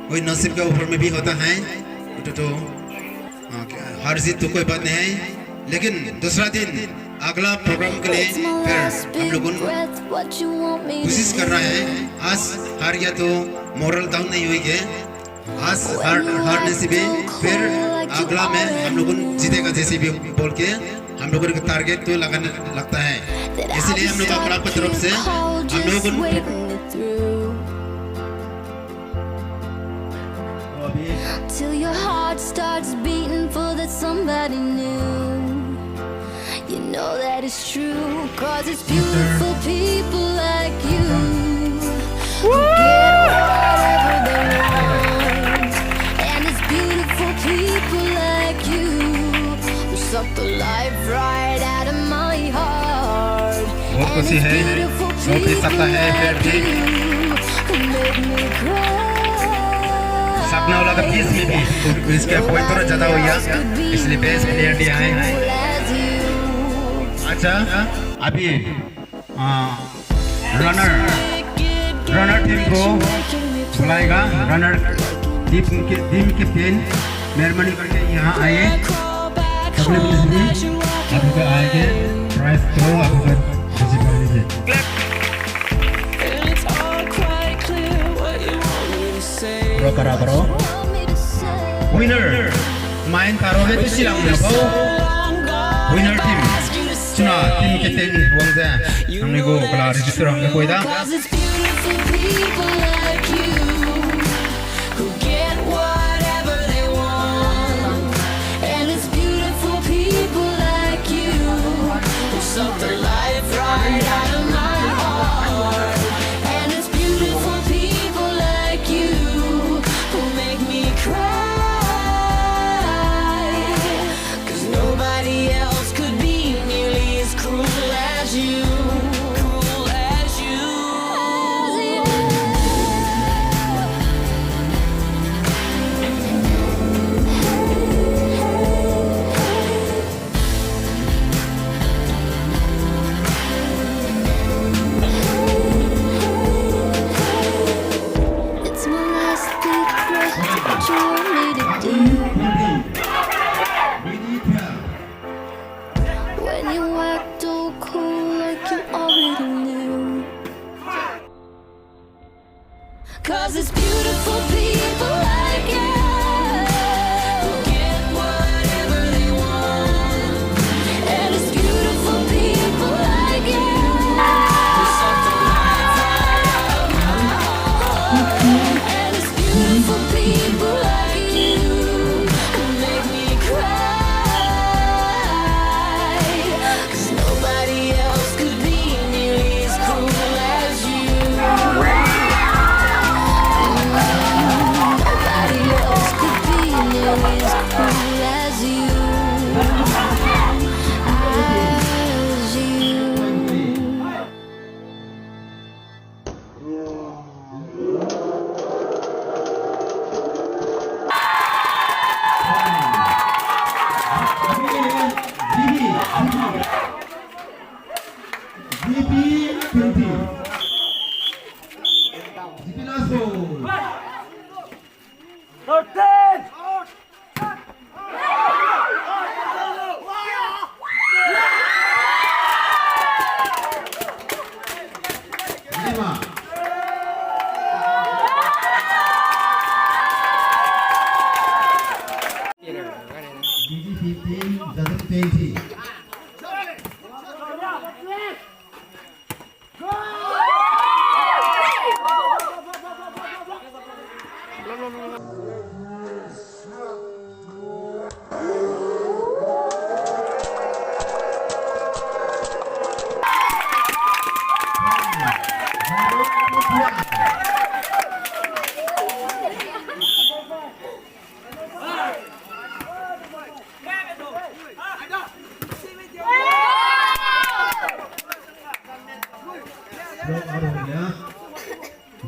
कोई नसीब के ऊपर में भी होता है तो हार जीत तो कोई बात नहीं है, लेकिन दूसरा दिन अगला प्रोग्राम के लिए फिर हम लोगों कोशिश कर रहा है। आज हार गया तो मोरल डाउन नहीं हुई है, आज हारने से भी फिर अगला में हम लोगों जीतेगा जैसे भी बोल के हम लोगों का टारगेट तो लगाने लगता है। इसलिए हम लोग अपना तरफ से हम लोगों Till your heart starts beating for that somebody new. You know that it's true, 'cause it's beautiful people like you who get whatever they want. And it's beautiful people like you who suck the life right out of my heart. बहुत खुशी है, वो भी सकता है फिर भी who make me cry. सपना वाला का पीस में भी तो इसका पॉइंट थोड़ा ज़्यादा हो गया, इसलिए बेस्ट प्लेयर दिया है। अच्छा अभी रनर टीम को बुलाएगा। रनर टीम कैप्टन मेहरबानी करके यहाँ आए, सबने आपको आएंगे प्राइस तो आपको रिसीव कर लीजिए। करो winner main taruh itu silang berapa winner team cina tim captain Wangza हमने को कला रजिस्टर हमने कोई था Cause it's beautiful people like you who get whatever they want. And it's beautiful people like you who suck the life right out of my heart. And it's beautiful people like you who make me cry. 'Cause nobody else could be nearly as cruel as you.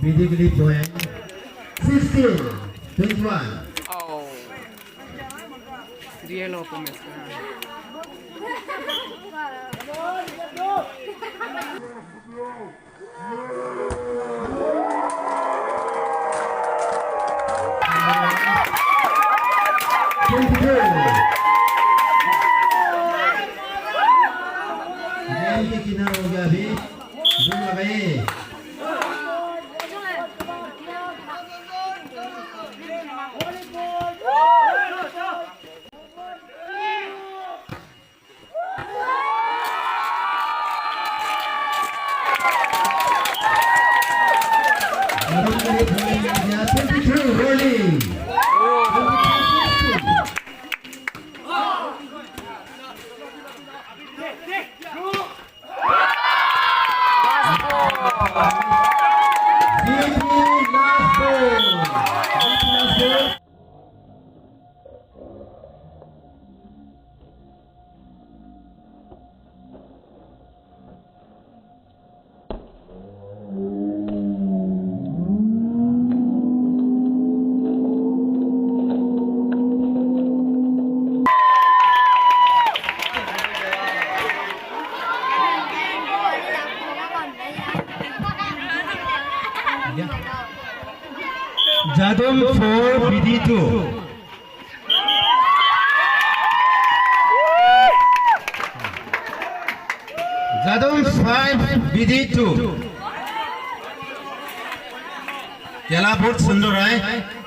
Basically point 16, 21. Oh, yellow po miss na. 22 rolling. Jadam 4 BD2. Jadam 5 BD2. याला बहुत सुंदर है.